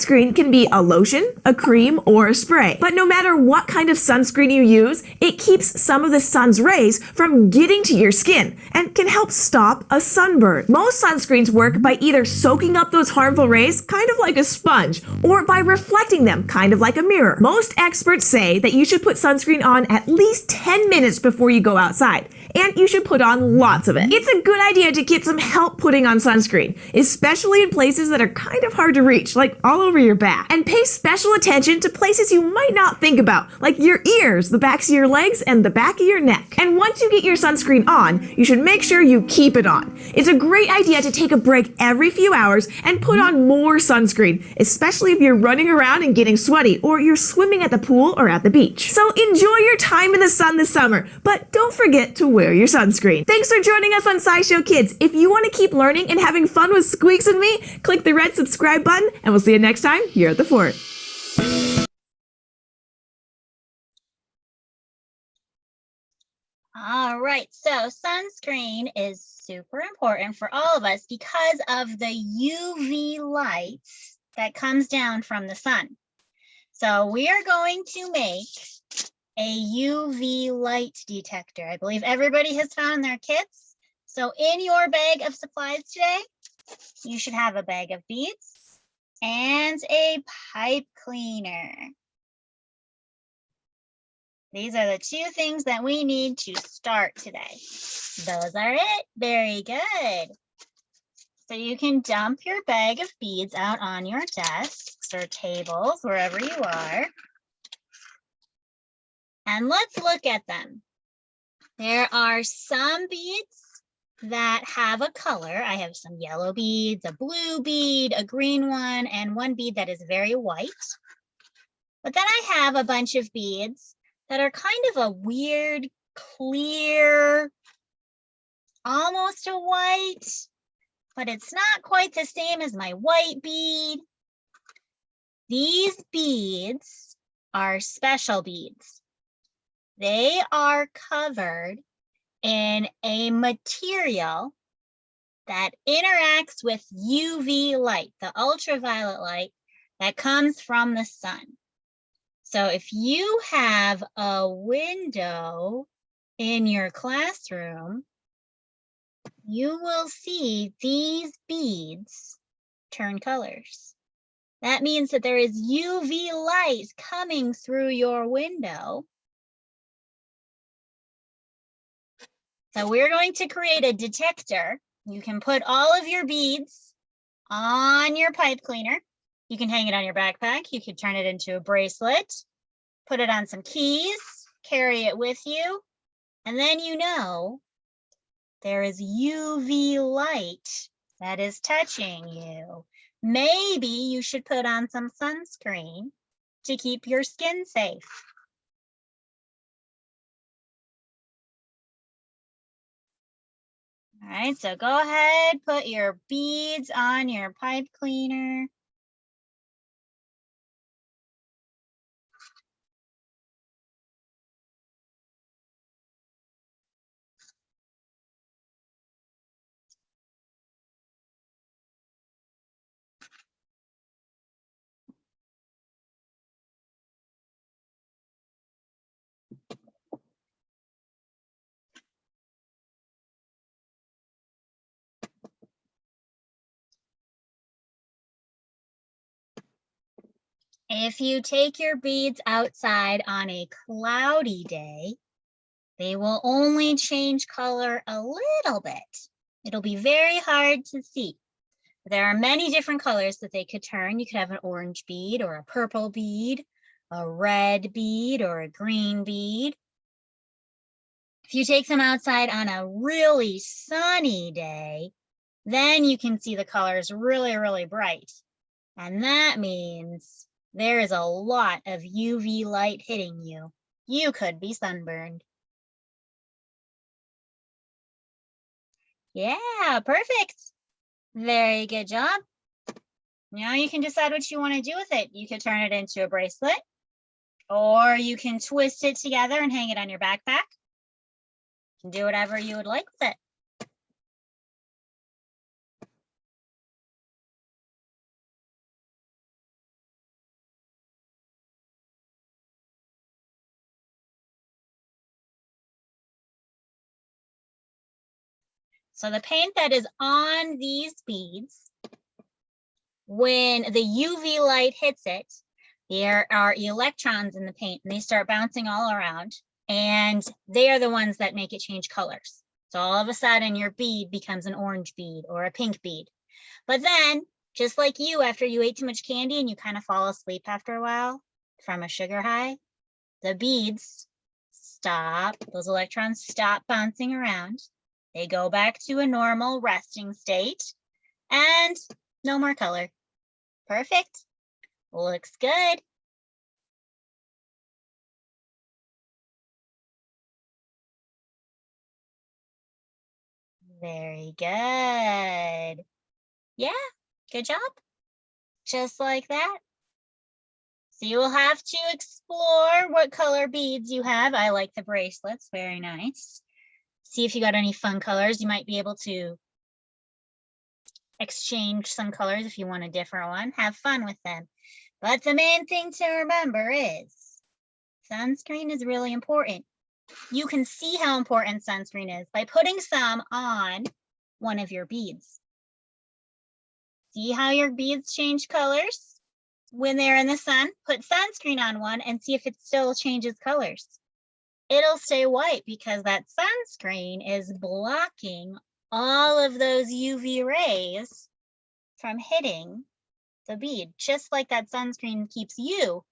Sunscreen can be a lotion, a cream, or a spray. But no matter what kind of sunscreen you use, it keeps some of the sun's rays from getting to your skin and can help stop a sunburn. Most sunscreens work by either soaking up those harmful rays, kind of like a sponge, or by reflecting them, kind of like a mirror. Most experts say that you should put sunscreen on at least 10 minutes before you go outside, and you should put on lots of it. It's a good idea to get some help putting on sunscreen, especially in places that are kind of hard to reach, like all over your back. And pay special attention to places you might not think about, like your ears, the backs of your legs, and the back of your neck. And once you get your sunscreen on, you should make sure you keep it on. It's a great idea to take a break every few hours and put on more sunscreen, especially if you're running around and getting sweaty, or you're swimming at the pool or at the beach. So enjoy your time in the sun this summer, but don't forget to wear your sunscreen. Thanks for joining us on SciShow Kids. If you want to keep learning and having fun with Squeaks and me, click the red subscribe button, and we'll see you next time here at the fort. All right, so sunscreen is super important for all of us because of the UV light that comes down from the sun. So we are going to make a UV light detector. I believe everybody has found their kits. So in your bag of supplies today, you should have a bag of beads and a pipe cleaner. These are the two things that we need to start today. Those are it. Very good. So you can dump your bag of beads out on your desks or tables, wherever you are. And let's look at them. There are some beads that have a color. I have some yellow beads, a blue bead, a green one, and one bead that is very white. But then I have a bunch of beads that are kind of a weird, clear, almost a white, but it's not quite the same as my white bead. These beads are special beads. They are covered in a material that interacts with UV light, the ultraviolet light that comes from the sun. So if you have a window in your classroom, you will see these beads turn colors. That means that there is UV light coming through your window. So we're going to create a detector. You can put all of your beads on your pipe cleaner. You can hang it on your backpack. You could turn it into a bracelet, put it on some keys, carry it with you, and then you know there is UV light that is touching you. Maybe you should put on some sunscreen to keep your skin safe. All right, so go ahead, put your beads on your pipe cleaner. If you take your beads outside on a cloudy day, they will only change color a little bit. It'll be very hard to see. There are many different colors that they could turn. You could have an orange bead or a purple bead, a red bead or a green bead. If you take them outside on a really sunny day, then you can see the colors really, really bright. And that means there is a lot of UV light hitting you. You could be sunburned. Yeah, perfect. Very good job. Now you can decide what you want to do with it. You could turn it into a bracelet, or you can twist it together and hang it on your backpack. You can do whatever you would like with it. So the paint that is on these beads, when the UV light hits it, there are electrons in the paint and they start bouncing all around, and they are the ones that make it change colors. So all of a sudden your bead becomes an orange bead or a pink bead. But then, just like you, after you ate too much candy and you kind of fall asleep after a while from a sugar high, the beads stop, those electrons stop bouncing around. They go back to a normal resting state and no more color. Perfect. Looks good. Very good. Yeah, good job. Just like that. So you will have to explore what color beads you have. I like the bracelets, very nice. See if you got any fun colors. You might be able to exchange some colors if you want a different one. Have fun with them. But the main thing to remember is sunscreen is really important. You can see how important sunscreen is by putting some on one of your beads. See how your beads change colors when they're in the sun? Put sunscreen on one and see if it still changes colors. It'll stay white because that sunscreen is blocking all of those UV rays from hitting the bead, just like that sunscreen keeps you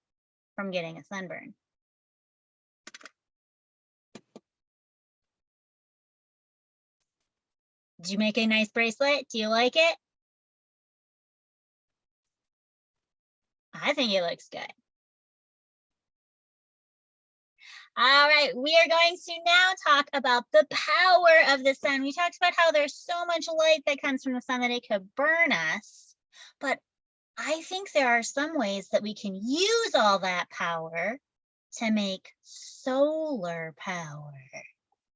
from getting a sunburn. Did you make a nice bracelet? Do you like it? I think it looks good. All right, we are going to now talk about the power of the sun. We talked about how there's so much light that comes from the sun that it could burn us, but I think there are some ways that we can use all that power to make solar power.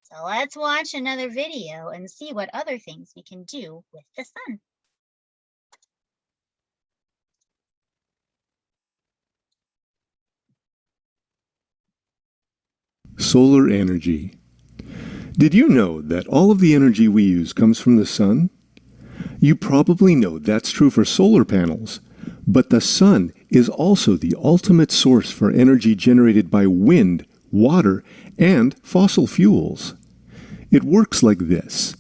So let's watch another video and see what other things we can do with the sun. Solar energy. Did you know that all of the energy we use comes from the sun? You probably know that's true for solar panels, but the sun is also the ultimate source for energy generated by wind, water, and fossil fuels. It works like this.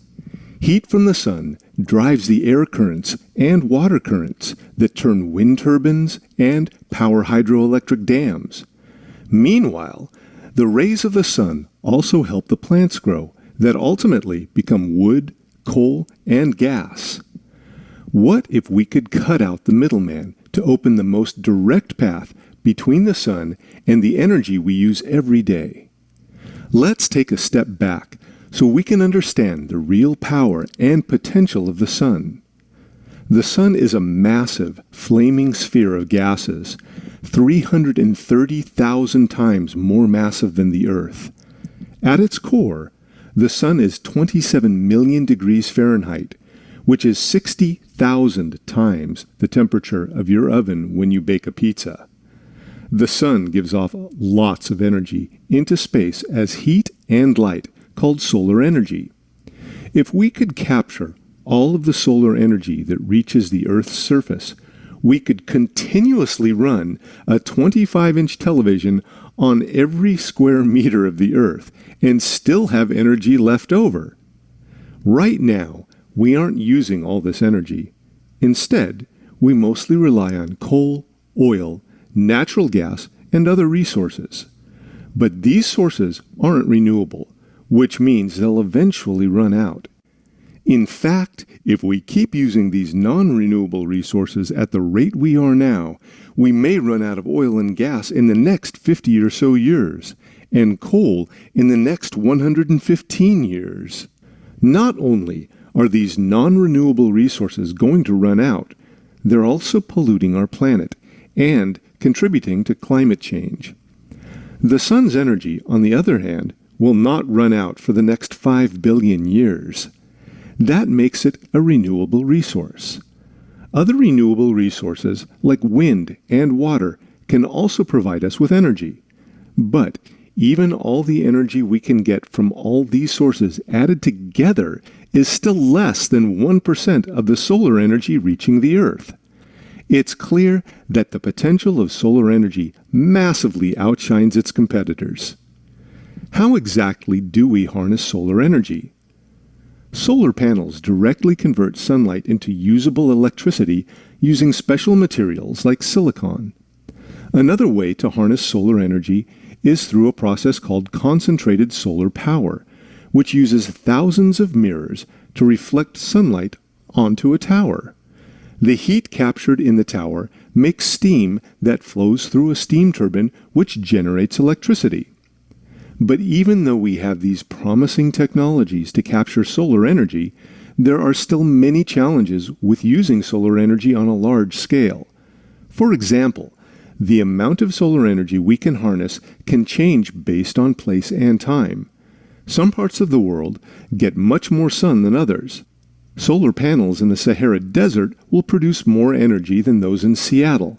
Heat from the sun drives the air currents and water currents that turn wind turbines and power hydroelectric dams. Meanwhile, the rays of the sun also help the plants grow that ultimately become wood, coal, and gas. What if we could cut out the middleman to open the most direct path between the sun and the energy we use every day? Let's take a step back so we can understand the real power and potential of the sun. The sun is a massive, flaming sphere of gases, 330,000 times more massive than the Earth. At its core, the sun is 27 million degrees Fahrenheit, which is 60,000 times the temperature of your oven when you bake a pizza. The sun gives off lots of energy into space as heat and light, called solar energy. If we could capture all of the solar energy that reaches the Earth's surface, we could continuously run a 25-inch television on every square meter of the Earth and still have energy left over. Right now, we aren't using all this energy. Instead, we mostly rely on coal, oil, natural gas, and other resources. But these sources aren't renewable, which means they'll eventually run out. In fact, if we keep using these non-renewable resources at the rate we are now, we may run out of oil and gas in the next 50 or so years, and coal in the next 115 years. Not only are these non-renewable resources going to run out, they're also polluting our planet and contributing to climate change. The sun's energy, on the other hand, will not run out for the next 5 billion years. That makes it a renewable resource. Other renewable resources, like wind and water, can also provide us with energy. But even all the energy we can get from all these sources added together is still less than 1% of the solar energy reaching the Earth. It's clear that the potential of solar energy massively outshines its competitors. How exactly do we harness solar energy? Solar panels directly convert sunlight into usable electricity using special materials like silicon. Another way to harness solar energy is through a process called concentrated solar power, which uses thousands of mirrors to reflect sunlight onto a tower. The heat captured in the tower makes steam that flows through a steam turbine which generates electricity. But even though we have these promising technologies to capture solar energy, there are still many challenges with using solar energy on a large scale. For example, the amount of solar energy we can harness can change based on place and time. Some parts of the world get much more sun than others. Solar panels in the Sahara Desert will produce more energy than those in Seattle.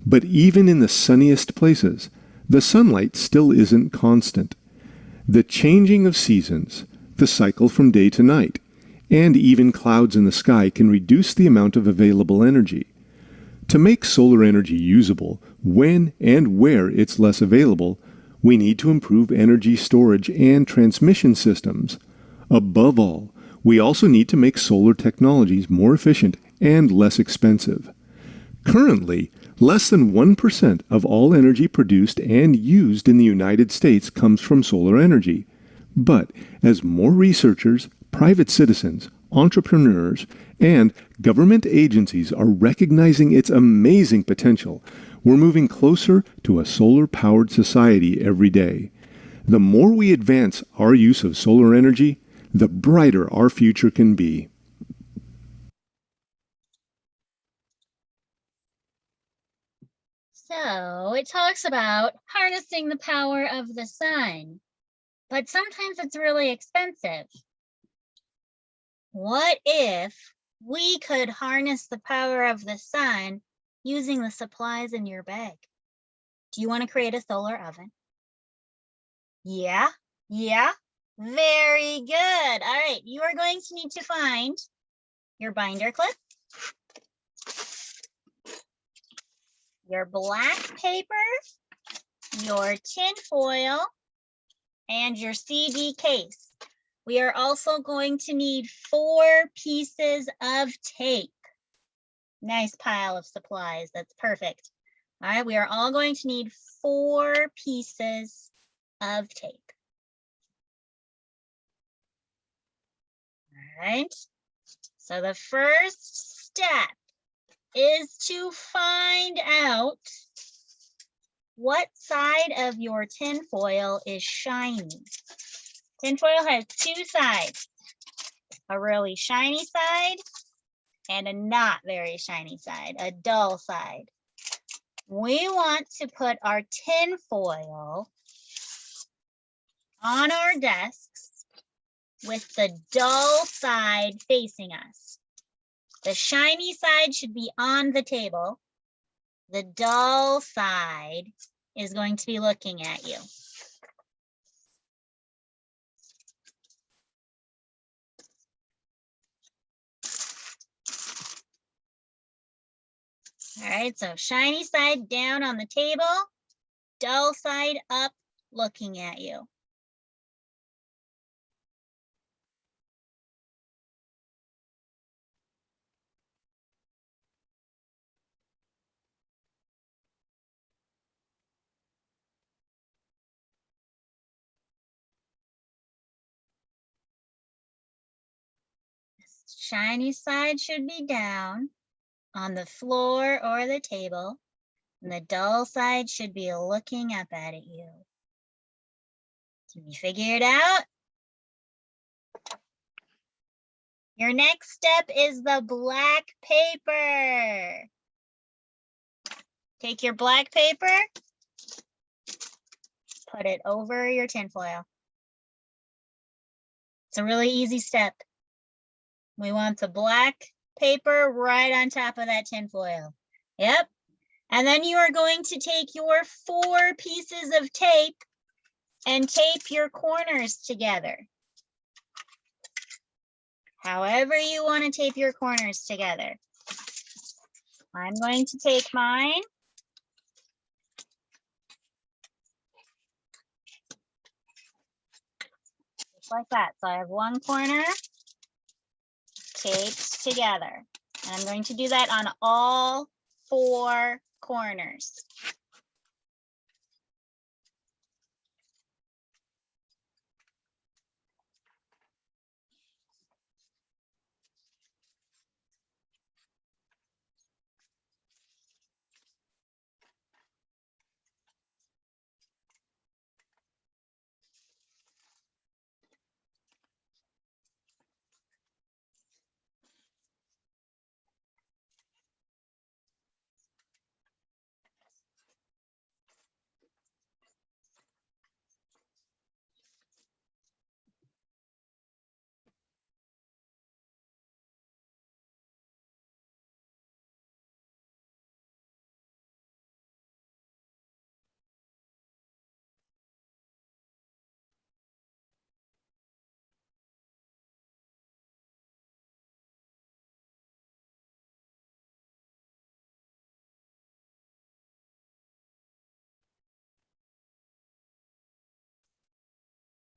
But even in the sunniest places, the sunlight still isn't constant. The changing of seasons, the cycle from day to night, and even clouds in the sky can reduce the amount of available energy. To make solar energy usable when and where it's less available, we need to improve energy storage and transmission systems. Above all, we also need to make solar technologies more efficient and less expensive. Currently, less than 1% of all energy produced and used in the United States comes from solar energy. But as more researchers, private citizens, entrepreneurs, and government agencies are recognizing its amazing potential, we're moving closer to a solar-powered society every day. The more we advance our use of solar energy, the brighter our future can be. So it talks about harnessing the power of the sun, but sometimes it's really expensive. What if we could harness the power of the sun using the supplies in your bag? Do you want to create a solar oven? Yeah, very good. All right, you are going to need to find your binder clip, your black paper, your tin foil, and your CD case. We are also going to need 4 pieces of tape. Nice pile of supplies. That's perfect. All right, we are all going to need 4 pieces of tape. All right, so the first step is to find out what side of your tin foil is shiny. Tin foil has 2 sides, a really shiny side and a not very shiny side, a dull side. We want to put our tin foil on our desks with the dull side facing us. The shiny side should be on the table. The dull side is going to be looking at you. All right, so shiny side down on the table, dull side up looking at you. Shiny side should be down on the floor or the table, and the dull side should be looking up at you. Can you figure it out? Your next step is the black paper. Take your black paper, put it over your tinfoil. It's a really easy step. We want the black paper right on top of that tinfoil. Yep. And then you are going to take your 4 pieces of tape and tape your corners together. However you want to tape your corners together. I'm going to take mine. Just like that. So I have one corner taped together. And I'm going to do that on all 4 corners.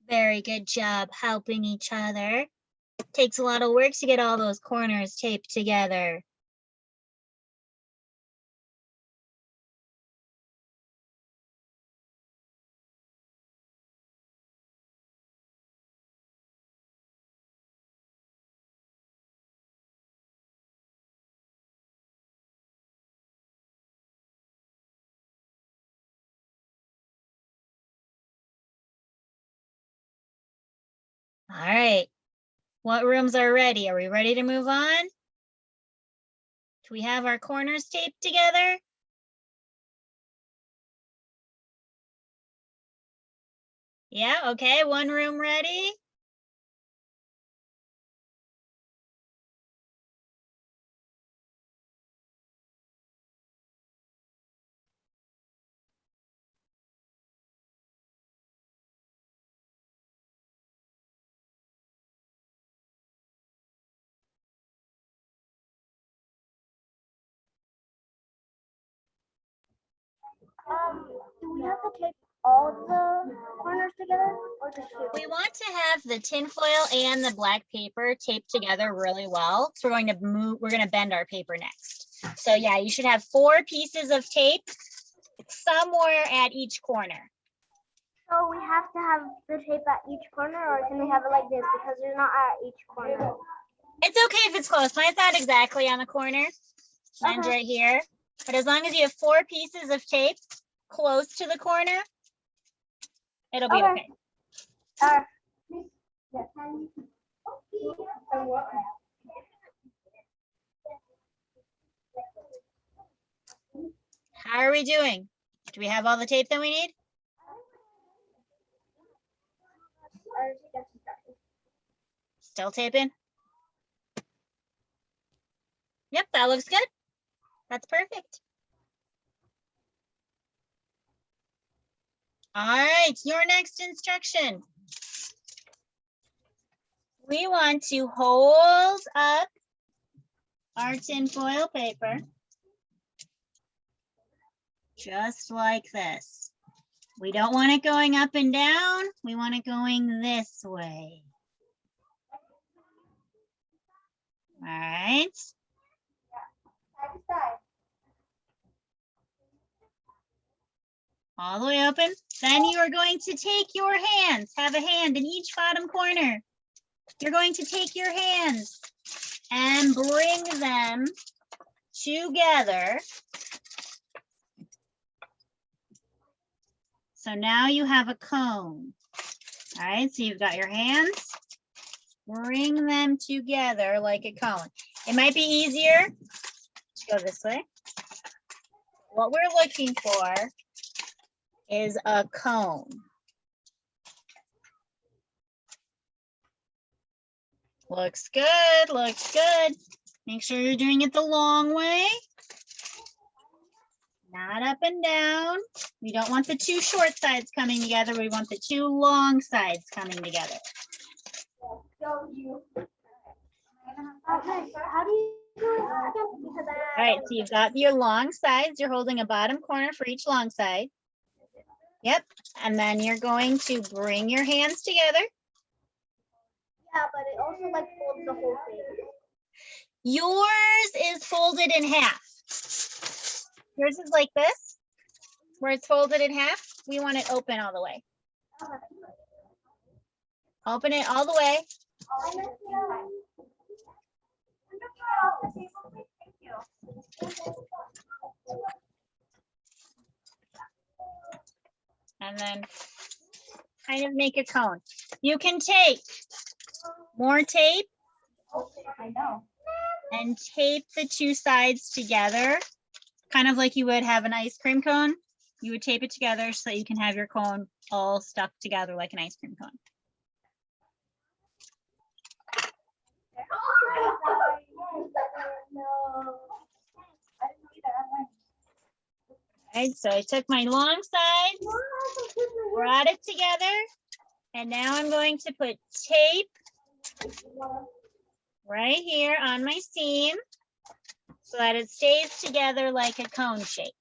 Very good job helping each other. Takes a lot of work to get all those corners taped together. All right. What rooms are ready? Are we ready to move on? Do we have our corners taped together? Yeah, okay. One room ready. Do we have to tape all the corners together or just two? We want to have the tinfoil and the black paper taped together really well. So we're going to bend our paper next. So yeah, you should have 4 pieces of tape somewhere at each corner. So we have to have the tape at each corner, or can we have it like this because they're not at each corner? It's okay if it's close. Mine's not exactly on the corner. Mine's Okay. right here. But as long as you have 4 pieces of tape close to the corner, it'll be okay. How are we doing? Do we have all the tape that we need? Still taping? Yep, that looks good. That's perfect. All right, your next instruction. We want to hold up our tinfoil paper just like this. We don't want it going up and down. We want it going this way. All right. All the way open. Then you are going to take your hands, have a hand in each bottom corner. You're going to take your hands and bring them together. So now you have a cone. All right, so you've got your hands. Bring them together like a cone. It might be easier to go this way. What we're looking for is a cone. Looks good, looks good. Make sure you're doing it the long way. Not up and down. We don't want the 2 short sides coming together. We want the 2 long sides coming together. Okay, how do you do it again? Because All right, so you've got your long sides. You're holding a bottom corner for each long side. Yep, and then you're going to bring your hands together. yeah, but it also like folds the whole thing. Yours is folded in half. Yours is like this, where it's folded in half. We want it open all the way. Open it all the way. And then kind of make a cone. You can take more tape I know. and tape the two sides together, kind of like you would have an ice cream cone. You would tape it together so that you can have your cone all stuck together like an ice cream cone. All right, so I took my long side, brought it together, and now I'm going to put tape right here on my seam so that it stays together like a cone shape.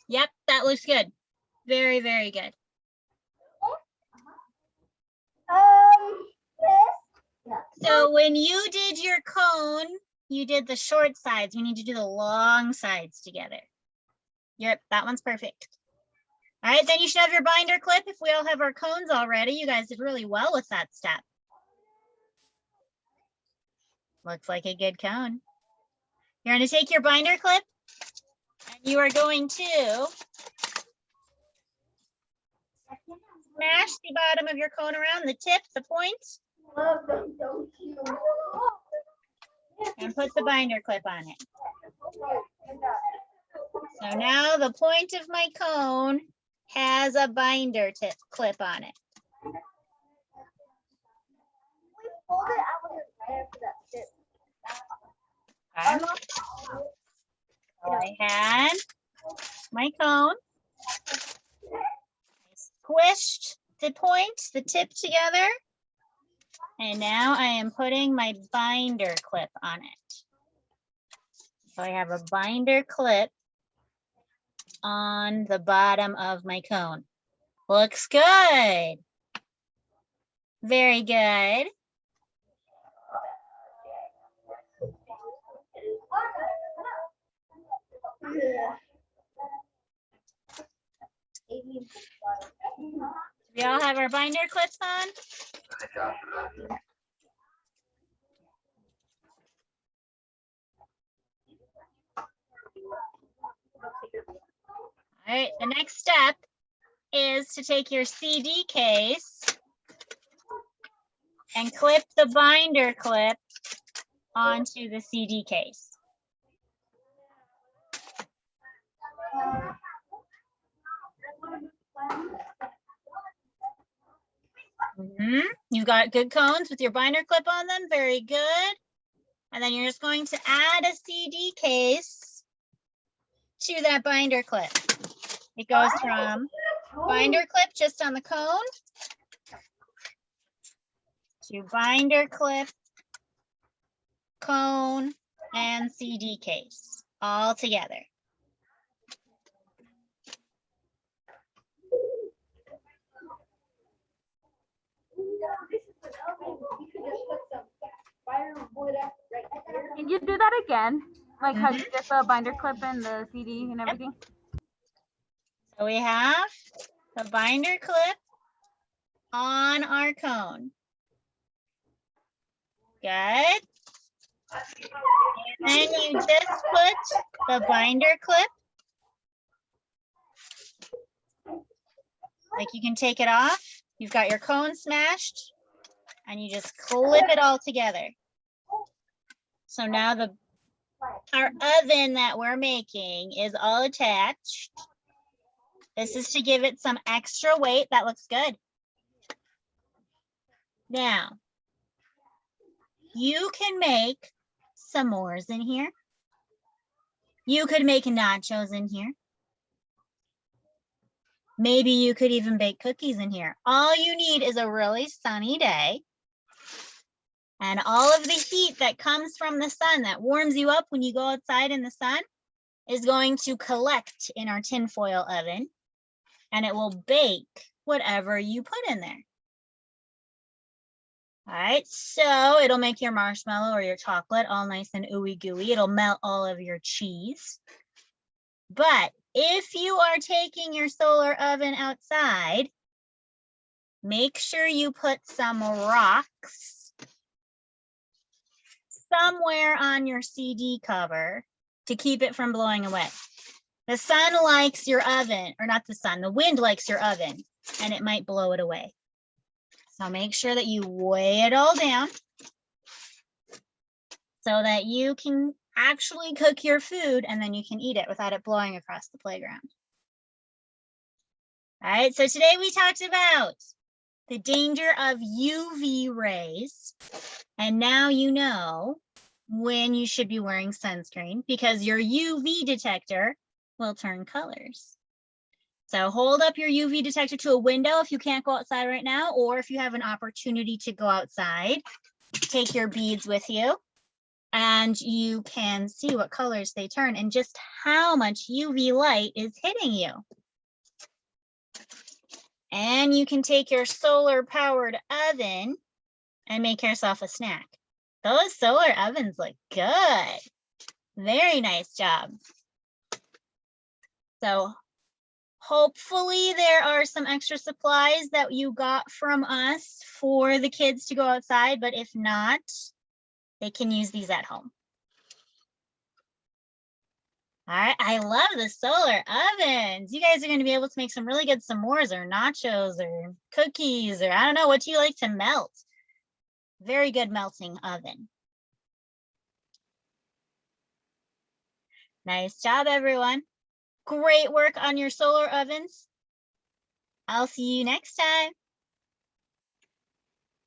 Yep, that looks good. Very, very good. So when you did your cone, you did the short sides. We need to do the long sides together. Yep, that one's perfect. All right, then you should have your binder clip. If we all have our cones already, you guys did really well with that step. Looks like a good cone. You're going to take your binder clip and you are going to smash the bottom of your cone around, the tip, the point, and put the binder clip on it. So now the point of my cone has a binder tip clip on it. Okay. So I had my cone. I squished the point, the tip together. And now I am putting my binder clip on it. So I have a binder clip on the bottom of my cone. Looks good. Very good. We all have our binder clips on? All right, the next step is to take your CD case and clip the binder clip onto the CD case. You've got good cones with your binder clip on them. Very good. And then you're just going to add a CD case to that binder clip. It goes from binder clip just on the cone to binder clip, cone, and CD case all together. Can you do that again? Like how you get the binder clip and the CD and everything? So we have the binder clip on our cone. Good. And then you just put the binder clip. Like you can take it off. You've got your cone smashed and you just clip it all together. So now our oven that we're making is all attached. This is to give it some extra weight. That looks good. Now, you can make s'mores in here. You could make nachos in here. Maybe you could even bake cookies in here. All you need is a really sunny day. And all of the heat that comes from the sun that warms you up when you go outside in the sun is going to collect in our tinfoil oven, and it will bake whatever you put in there. All right, so it'll make your marshmallow or your chocolate all nice and ooey gooey. It'll melt all of your cheese. But if you are taking your solar oven outside, make sure you put some rocks somewhere on your CD cover to keep it from blowing away. The sun likes your oven, or not the sun, the wind likes your oven, and it might blow it away. So make sure that you weigh it all down so that you can actually cook your food and then you can eat it without it blowing across the playground. All right, so today we talked about the danger of UV rays. And now you know when you should be wearing sunscreen because your UV detector will turn colors. So hold up your UV detector to a window if you can't go outside right now, or if you have an opportunity to go outside, take your beads with you and you can see what colors they turn and just how much UV light is hitting you. And you can take your solar powered oven and make yourself a snack. Those solar ovens look good. Very nice job. So hopefully there are some extra supplies that you got from us for the kids to go outside, but if not, they can use these at home. All right, I love the solar ovens. You guys are going to be able to make some really good s'mores or nachos or cookies or I don't know, what do you like to melt? Very good melting oven. Nice job, everyone. Great work on your solar ovens. I'll see you next time.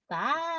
Bye.